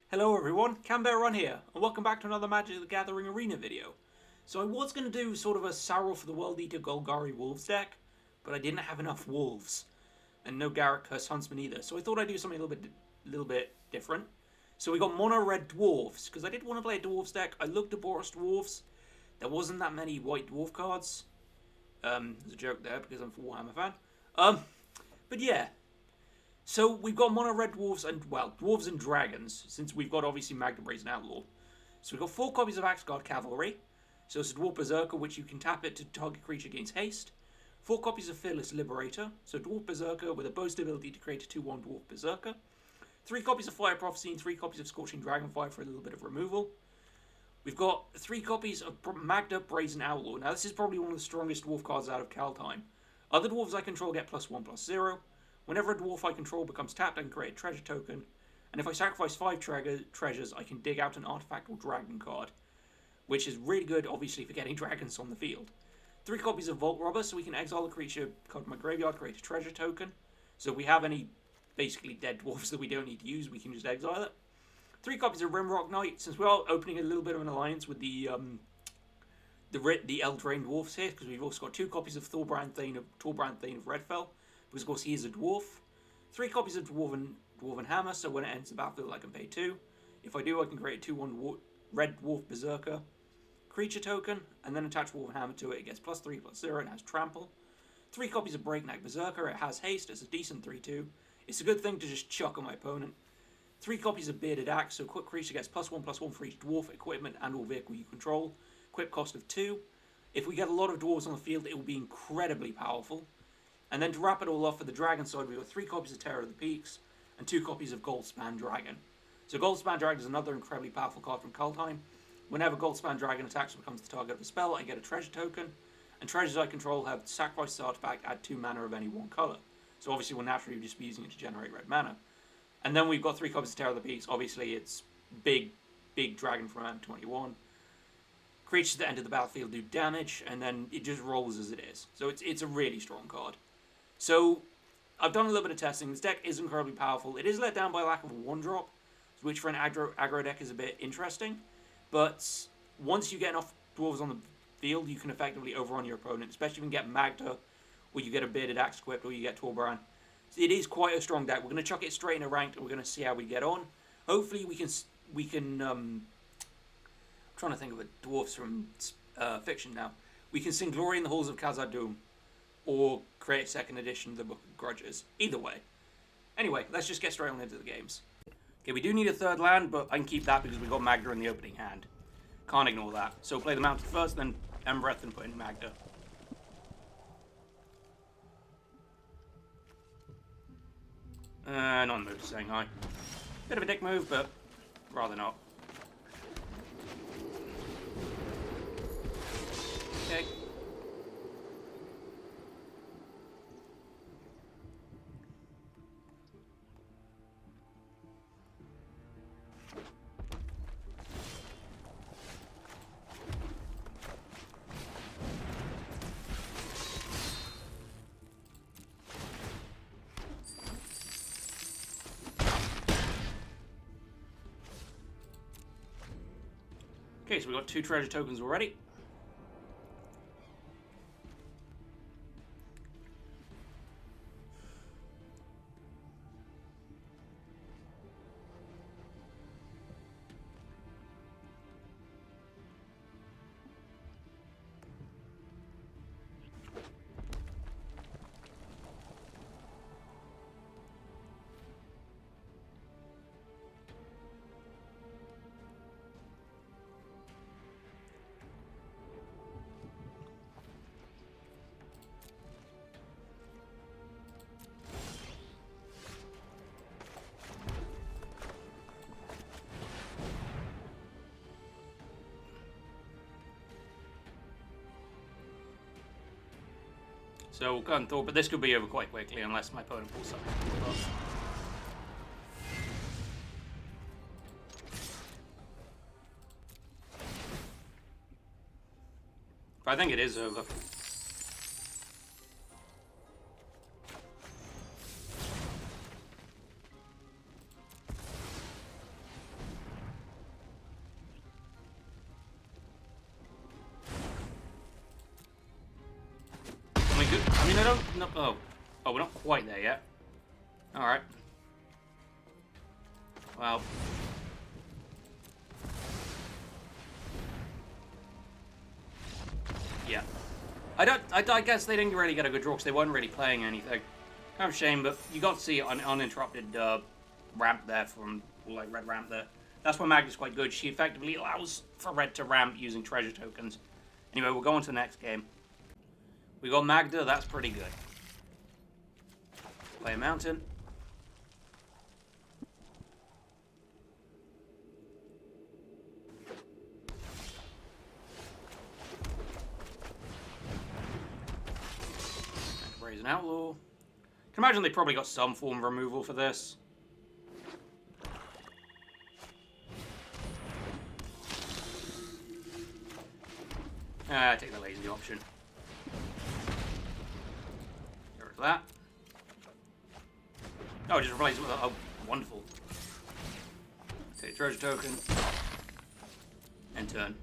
Hello everyone, Canberra here, and welcome back to another Magic the Gathering Arena video. So I was going to do sort of a Sarrow for the World Eater Golgari Wolves deck, but I didn't have enough Wolves, and no Garrett Curse Huntsman either, so I thought I'd do something a little bit different. So we got Mono Red Dwarves, because I did want to play a Dwarves deck. I looked at Boros Dwarves, there wasn't that many white Dwarf cards. There's a joke there because I'm a Warhammer fan. But yeah. So we've got Mono Red Dwarves and, well, Dwarves and Dragons, since we've got obviously Magda and Outlaw. So we've got 4 copies of Axguard Cavalry. So it's a Dwarf Berserker, which you can tap it to target creature gains haste. 4 copies of Fearless Liberator. So Dwarf Berserker with a boast ability to create a 2/1 Dwarf Berserker. 3 copies of Fire Prophecy and 3 copies of Scorching Dragonfire for a little bit of removal. We've got 3 copies of Magda Brazen Outlaw. Now this is probably one of the strongest Dwarf cards out of Kaldheim. Other Dwarves I control get +1/+0. Whenever a dwarf I control becomes tapped, I can create a treasure token. And if I sacrifice 5 treasures, I can dig out an artifact or dragon card. Which is really good, obviously, for getting dragons on the field. 3 copies of Vault Robber, so we can exile a creature card from my graveyard, create a treasure token. So if we have any, basically, dead dwarves that we don't need to use, we can just exile it. 3 copies of Rimrock Knight, since we are opening a little bit of an alliance with the Eldraine Dwarfs here, because we've also got 2 copies of Torbran Thane of Redfell. Because, of course, he is a dwarf. 3 copies of Dwarven Hammer, so when it enters the battlefield, I can pay 2. If I do, I can create a 2/1 Red Dwarf Berserker creature token, and then attach Dwarven Hammer to it. It gets +3/+0 and has Trample. 3 copies of Breakneck Berserker. It has haste. It's a decent 3/2. It's a good thing to just chuck on my opponent. 3 copies of Bearded Axe, so quick creature gets +1/+1 for each dwarf, equipment, and/or vehicle you control. Equip cost of 2. If we get a lot of dwarves on the field, it will be incredibly powerful. And then to wrap it all off for the Dragon side, we've got 3 copies of Terror of the Peaks and 2 copies of Goldspan Dragon. So Goldspan Dragon is another incredibly powerful card from Kaldheim. Whenever Goldspan Dragon attacks or becomes the target of a spell, I get a treasure token. And treasures I control have sacrifice this artifact, add 2 mana of any one colour. So obviously we'll naturally just be using it to generate red mana. And then we've got 3 copies of Terror of the Peaks. Obviously it's big dragon from M21. Creatures that enter the battlefield do damage, and then it just rolls as it is. So it's a really strong card. So, I've done a little bit of testing. This deck is incredibly powerful. It is let down by lack of a 1-drop, which for an aggro deck is a bit interesting. But once you get enough dwarves on the field, you can effectively overrun your opponent, especially if you can get Magda, or you get a Bearded Axe equipped, or you get Torbran. So it is quite a strong deck. We're going to chuck it straight in a ranked, and we're going to see how we get on. Hopefully we can I'm trying to think of a dwarfs from fiction now. We can sing Glory in the Halls of Khazad-dûm, or create a 2nd edition of the Book of Grudges. Either way. Anyway, let's just get straight on into the games. Okay, we do need a 3rd land, but I can keep that because we've got Magda in the opening hand. Can't ignore that. So play the Mountain first, then Embereth, and put in Magda. Not in the mood for saying hi. Bit of a dick move, but rather not. Okay. Okay, so we've got 2 treasure tokens already. So we'll go and Thor, but this could be over quite quickly unless my opponent pulls something. But I think it is over. I mean, I don't... No, oh, we're not quite there yet. Alright. Well... Yeah. I guess they didn't really get a good draw because they weren't really playing anything. Kind of a shame, but you got to see an uninterrupted ramp there from, like, red ramp there. That's where Magda's quite good. She effectively allows for red to ramp using treasure tokens. Anyway, we'll go on to the next game. We got Magda, that's pretty good. Play a mountain. Raise an outlaw. Can imagine they probably got some form of removal for this. Take the lazy option. Get rid of that. Oh, just replace it with a... Oh, wonderful. Take a treasure token. And turn.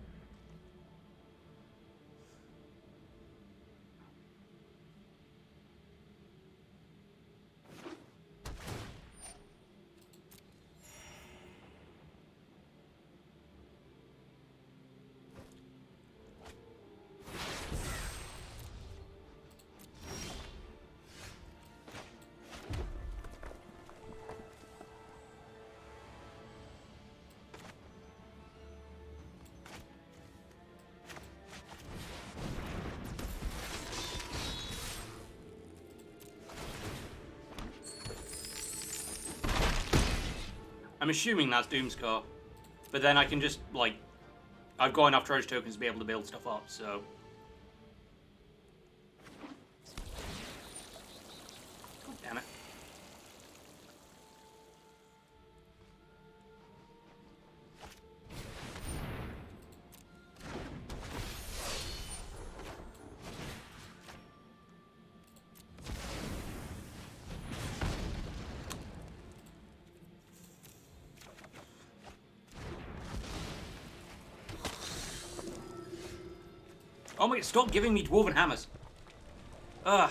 I'm assuming that's Doomscar, but then I can just, like, I've got enough treasure tokens to be able to build stuff up, so... God damn it. Oh my god, stop giving me dwarven hammers. Ugh.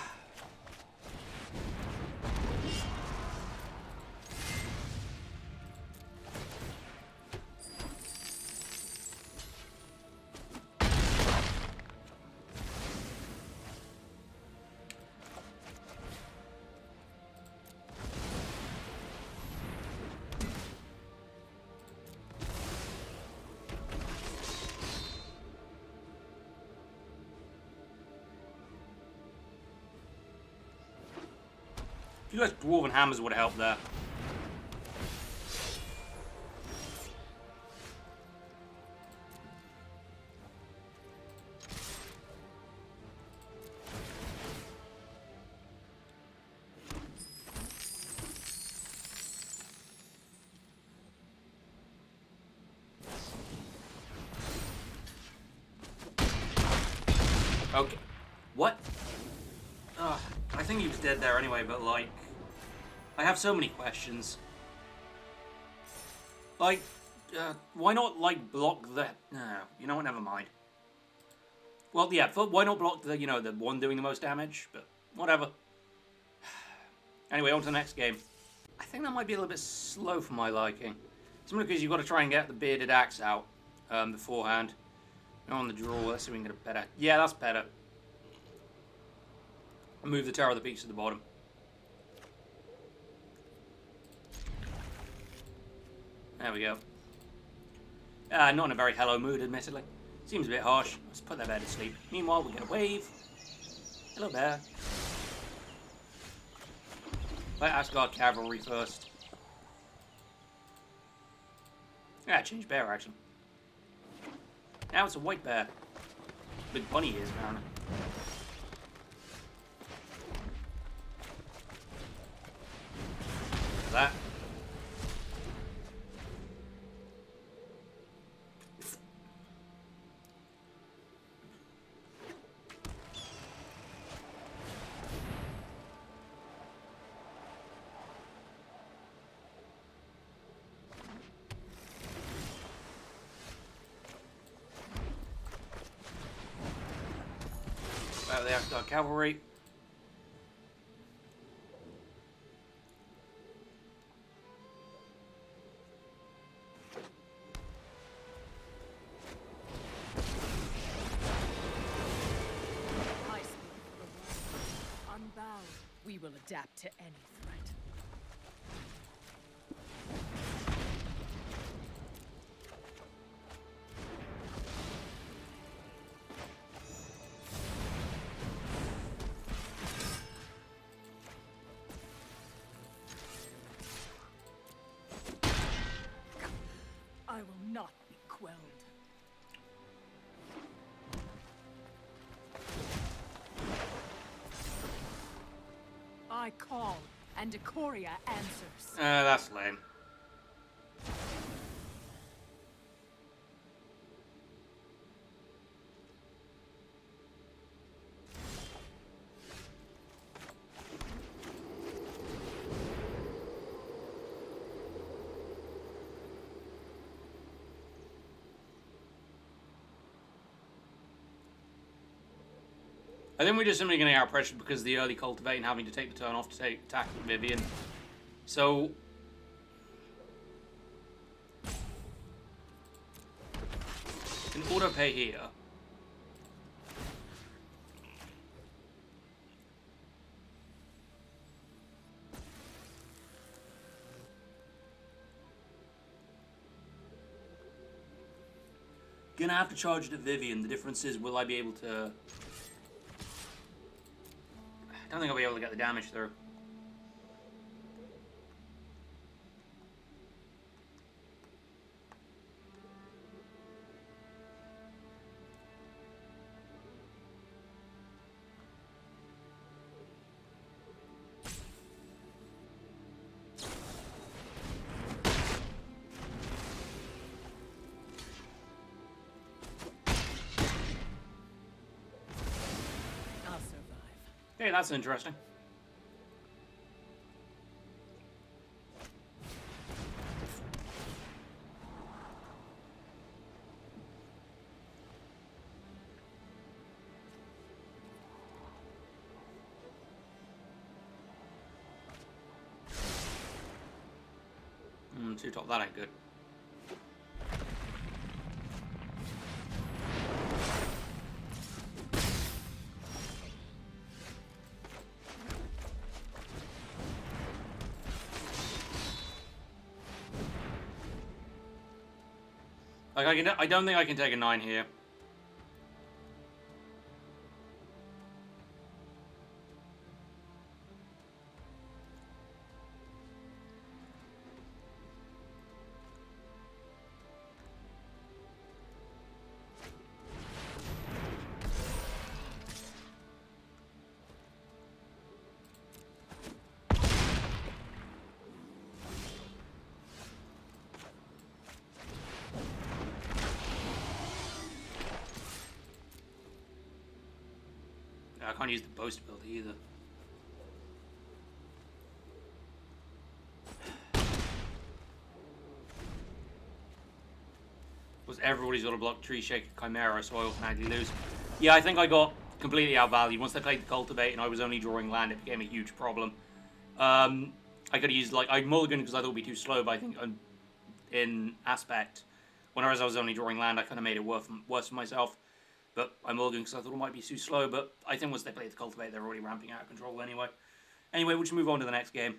You guys dwarven hammers would have helped there. Okay. What? I think he was dead there anyway, but like... I have so many questions. Like, why not, like, block the... No, you know what, never mind. Well, yeah, why not block the, you know, the one doing the most damage? But, whatever. Anyway, on to the next game. I think that might be a little bit slow for my liking. Simply because you've got to try and get the bearded axe out beforehand. On the draw, let's see if we can get a better... Yeah, that's better. Move the Terror of the Peaks to the bottom. There we go. Not in a very hello mood, admittedly. Seems a bit harsh. Let's put that bear to sleep. Meanwhile, we get a wave. Hello, bear. Let Asgard Cavalry first. Yeah, change bear, actually. Now it's a white bear. Big bunny ears, apparently. That. The Asgard Cavalry. adapt to any threat. I will not be quelled. I call, and Decoria answers. That's lame. I think we're just simply going to get outpressured because of the early cultivate and having to take the turn off to attack Vivian. So can auto pay here. Gonna have to charge the Vivian. The difference is, will I be able to? I don't think I'll be able to get the damage through. I'll survive. Hey, that's interesting. Two top, that ain't good. Like I don't think I can take a 9 here. I can't use the boast ability either. Was everybody's got to block Tree Shaker Chimera, so I automatically lose. Yeah, I think I got completely outvalued. Once I played the Cultivate and I was only drawing land, it became a huge problem. I could have used, like, I'd mulligan because I thought it would be too slow, but I think in aspect, whenever I was only drawing land, I kind of made it worse for myself. But I mulligan because I thought it might be too slow, but I think once they play the Cultivate, they're already ramping out of control anyway. Anyway, we'll just move on to the next game.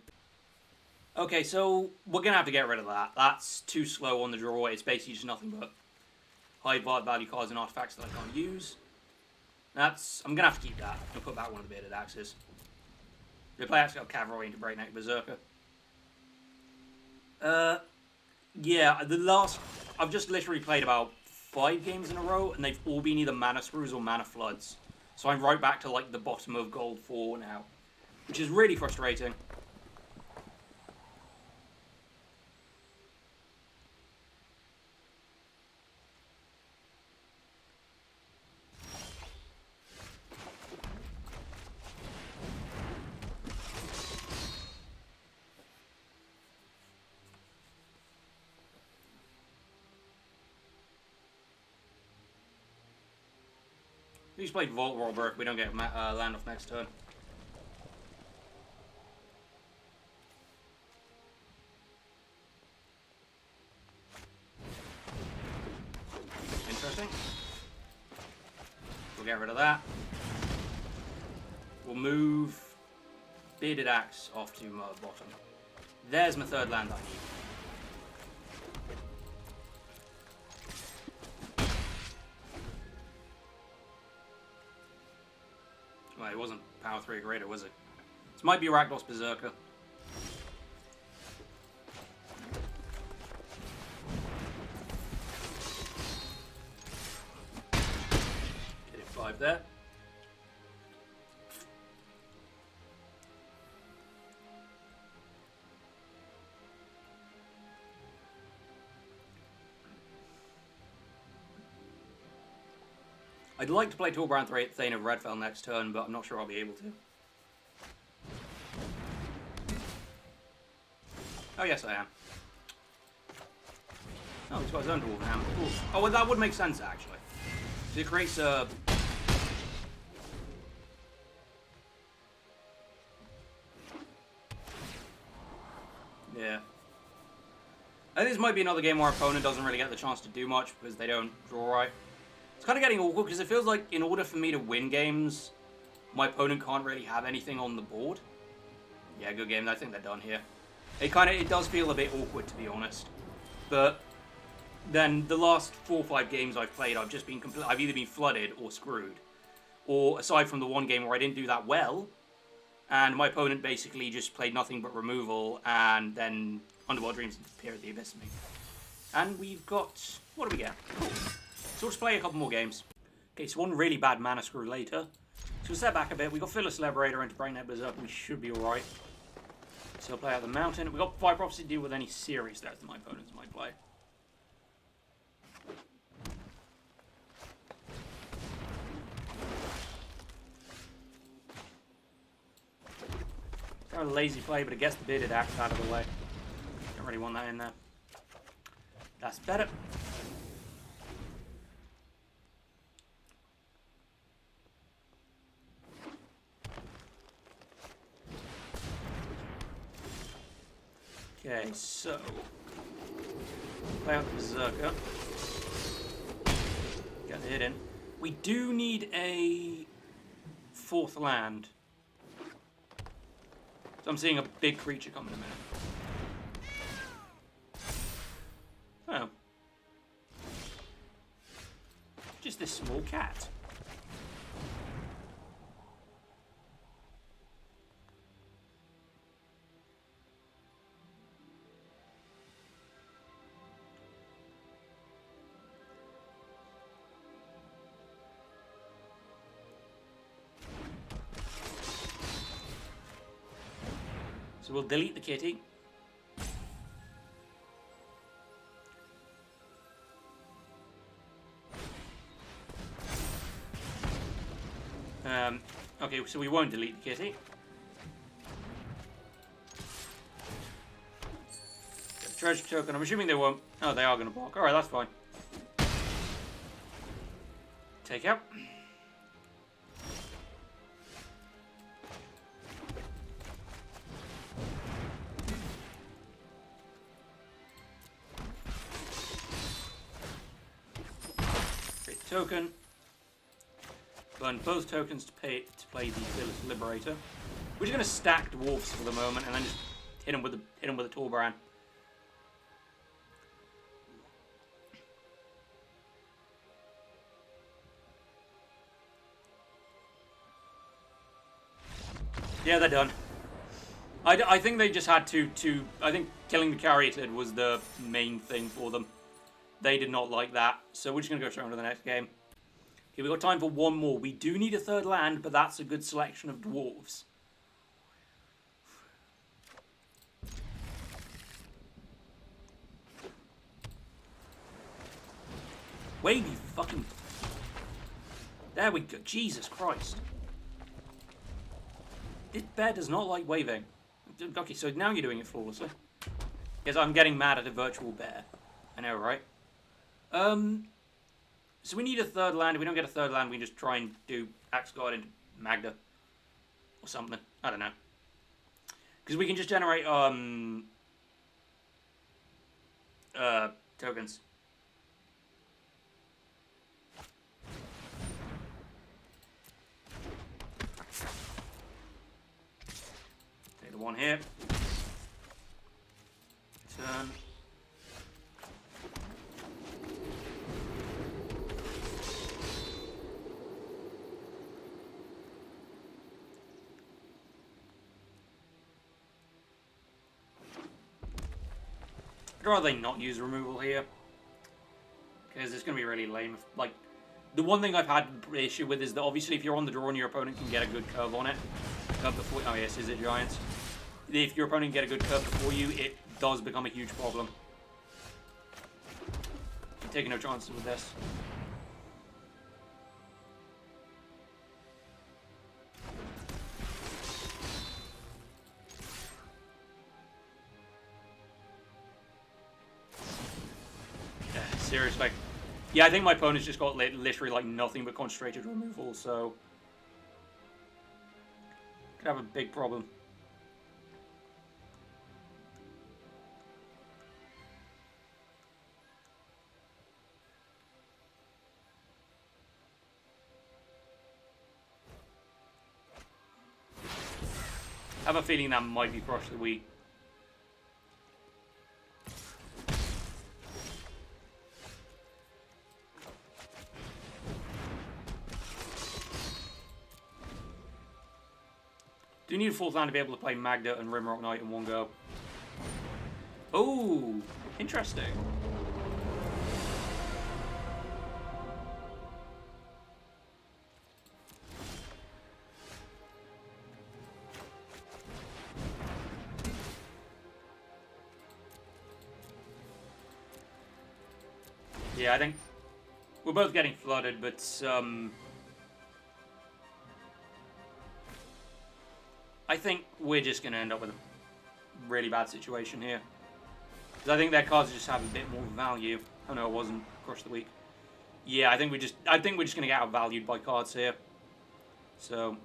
Okay, so we're going to have to get rid of that. That's too slow on the draw. It's basically just nothing but high value cards and artifacts that I can't use. I'm going to have to keep that. I'm going to put back one of the bearded axes. The play actually got Cavalry into Breakneck Berserker. Yeah, I've just literally played about 5 games in a row, and they've all been either Mana Screws or Mana Floods. So I'm right back to, like, the bottom of Gold 4 now, which is really frustrating. We just played Vault Robber if we don't get land off next turn. Interesting. We'll get rid of that. We'll move Bearded Axe off to bottom. There's my third land I need. Well, it wasn't power 3 or greater, was it? This might be Rakdos Berserker. Get it 5 there. I'd like to play Torbran Thane of Redfell next turn, but I'm not sure I'll be able to. Oh yes, I am. Oh, he's got his own Dwarven Hammer. Cool. Oh, well, that would make sense, actually. It creates a... Yeah. I think this might be another game where our opponent doesn't really get the chance to do much because they don't draw right. It's kind of getting awkward because it feels like in order for me to win games, my opponent can't really have anything on the board. Yeah, good game. I think they're done here. It does feel a bit awkward, to be honest. But then the last 4 or 5 games I've played, I've just been I've either been flooded or screwed. Or aside from the one game where I didn't do that well, and my opponent basically just played nothing but removal, and then Underworld Dreams appear at the abyss of me. And we've got... what do we get? Cool. So let's play a couple more games. Okay, so one really bad mana screw later. So we'll step back a bit. We got Phyllis Liberator into Brainhead Berserk. We should be alright. So we'll play out the mountain. We got 5 Prophecy to deal with any series threats that my opponents might play. Kind of a lazy play, but it gets the Bearded Axe out of the way. Don't really want that in there. That's better. Okay, so play out the Berserker. Get the hit in. We do need a 4th land. So I'm seeing a big creature come in a minute. Oh. Just this small cat. So we'll delete the kitty. Okay, so we won't delete the kitty. Get the treasure token. I'm assuming they won't. Oh, they are going to block. Alright, that's fine. Take out. Token. Burn both tokens to play the Phyllis Liberator. We're just going to stack dwarves for the moment and then just hit them with a Torbran. Yeah, they're done. I think they just had to. I think killing the Caryatid was the main thing for them. They did not like that, so we're just going to go straight on to the next game. Okay, we've got time for one more. We do need a 3rd land, but that's a good selection of dwarves. Wavy fucking... There we go. Jesus Christ. This bear does not like waving. Okay, so now you're doing it flawlessly. Yes, I'm getting mad at a virtual bear. I know, right? So we need a 3rd land. If we don't get a 3rd land, we just try and do Axe Guard into Magda. Or something. I don't know. Because we can just generate, tokens. on here. Turn. I'd rather not use removal here, because it's going to be really lame. Like, the one thing I've had an issue with is that obviously if you're on the draw and your opponent can get a good curve on it, curve before, oh yes, is it Giants? If your opponent can get a good curve before you, it does become a huge problem. I'm taking no chances with this. Seriously. Yeah, I think my opponent's just got literally like nothing but concentrated removal, so could have a big problem. I have a feeling that might be Crush the Week. Do need a full land to be able to play Magda and Rimrock Knight in one go. Oh, interesting. Yeah, I think we're both getting flooded, but I think we're just going to end up with a really bad situation here. Because I think their cards just have a bit more value. Oh no, it wasn't Crush the Week. Yeah, I think we're just going to get outvalued by cards here. So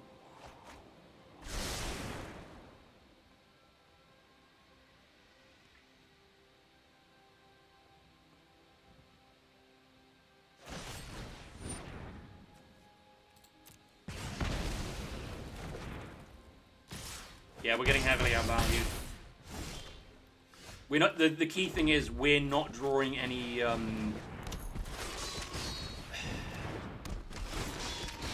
yeah, we're getting heavily outvalued. We're not. The key thing is we're not drawing any.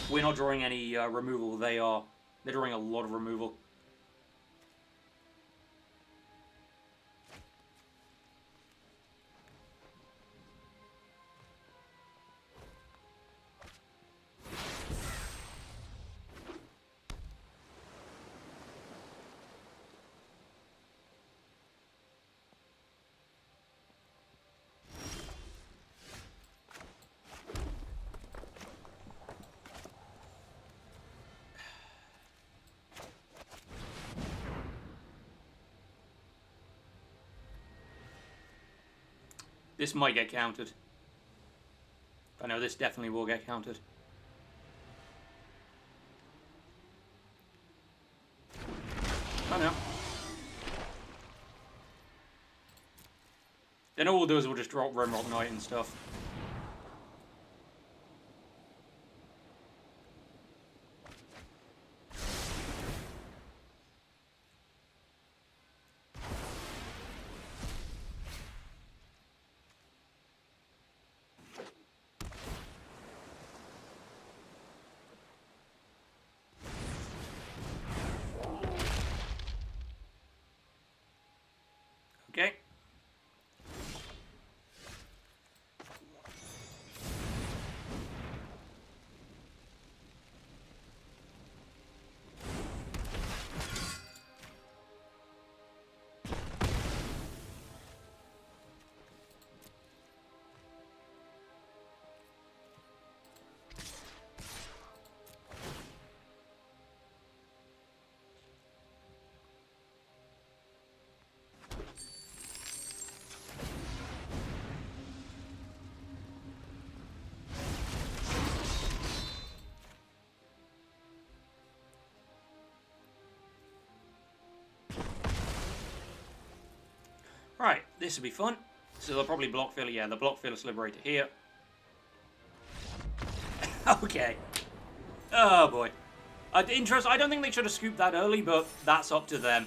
We're not drawing any removal. They are. They're drawing a lot of removal. This might get countered. I know this definitely will get countered. I know. Then all we'll do is we'll just drop Rimrock Knight and stuff. Okay. Right, this will be fun. So they'll probably block filler. Yeah, the block filler Liberator here. Okay. Oh boy. Interest. I don't think they should have scooped that early, but that's up to them.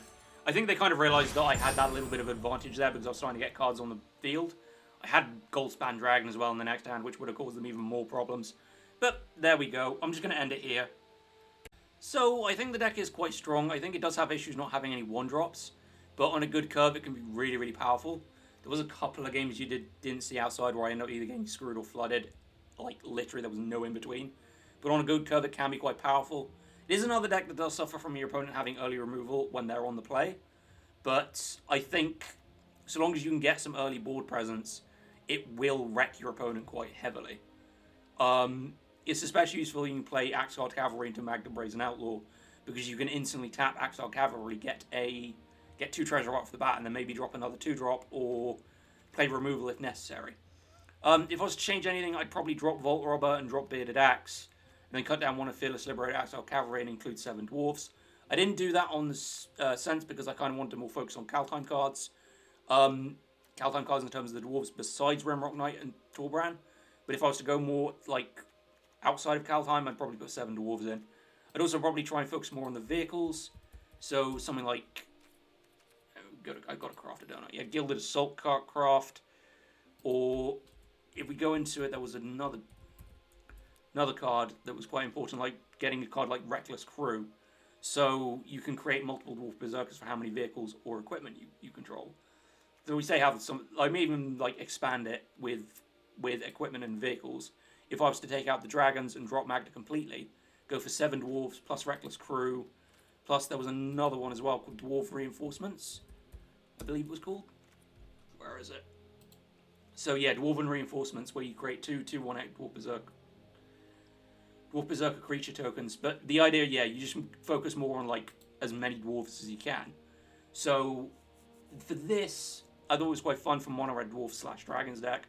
I think they kind of realised that I had that little bit of advantage there because I was starting to get cards on the field. I had Goldspan Dragon as well in the next hand, which would have caused them even more problems. But there we go. I'm just going to end it here. So I think the deck is quite strong. I think it does have issues not having any 1-drops. But on a good curve, it can be really, really powerful. There was a couple of games you didn't see outside where I ended up either getting screwed or flooded. Like, literally, there was no in-between. But on a good curve, it can be quite powerful. It is another deck that does suffer from your opponent having early removal when they're on the play. But I think, so long as you can get some early board presence, it will wreck your opponent quite heavily. It's especially useful when you can play Axgard Cavalry into Magda Brazen Outlaw, because you can instantly tap Axgard Cavalry, get 2 treasure off the bat, and then maybe drop another 2-drop, or play removal if necessary. If I was to change anything, I'd probably drop Vault Robber and drop Bearded Axe, and then cut down one of Fearless Liberator Axgard Cavalry and include 7 Dwarves. I didn't do that on the sense because I kind of wanted to more focus on Kaldheim cards. Kaldheim cards in terms of the Dwarves besides Rimrock Knight and Torbran. But if I was to go more like outside of Kaldheim, I'd probably put 7 Dwarves in. I'd also probably try and focus more on the vehicles. So something like, I've got to craft it, don't I? Yeah, Gilded Assault Craft. Or if we go into it, there was another card that was quite important, like getting a card like Reckless Crew. So you can create multiple Dwarf Berserkers for how many vehicles or equipment you control. So we say have some, I may even like expand it with equipment and vehicles. If I was to take out the dragons and drop Magda completely, go for 7 Dwarves plus Reckless Crew, plus there was another one as well called Dwarf Reinforcements, I believe it was called. Where is it? So yeah, Dwarven Reinforcements, where you create 2 1/8 Dwarf Berserker creature tokens. But the idea, yeah, you just focus more on like as many dwarves as you can. So for this, I thought it was quite fun for Mono Red Dwarf / Dragons deck.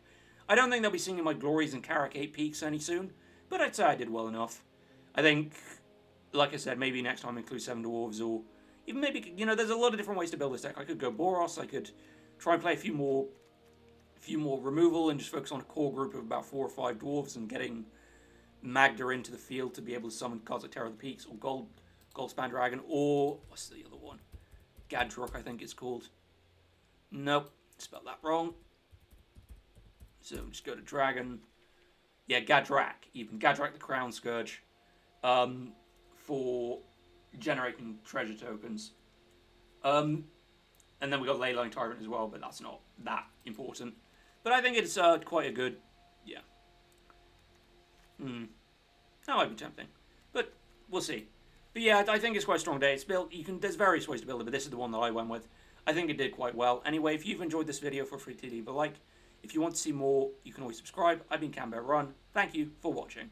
I don't think they'll be singing my glories in Karak 8 Peaks any soon, but I'd say I did well enough. I think, like I said, maybe next time include 7 dwarves, or even maybe, you know, there's a lot of different ways to build this deck. I could go Boros, I could try and play a few more removal and just focus on a core group of about 4 or 5 dwarves and getting Magda into the field to be able to summon cards like Terror of the Peaks or Goldspan Dragon, or what's the other one? Gadrock, I think it's called. Nope, spelled that wrong. So just go to Dragon. Yeah, Gadrak, even Gadrak the Crown Scourge, for generating treasure tokens. And then we got Leyline Tyrant as well, but that's not that important. But I think it's quite a good, yeah. That might be tempting, but we'll see. But yeah, I think it's quite a strong day. It's built. There's various ways to build it, but this is the one that I went with. I think it did quite well. Anyway, if you've enjoyed this video, feel free to leave a like. If you want to see more, you can always subscribe. I've been Cambear Run. Thank you for watching.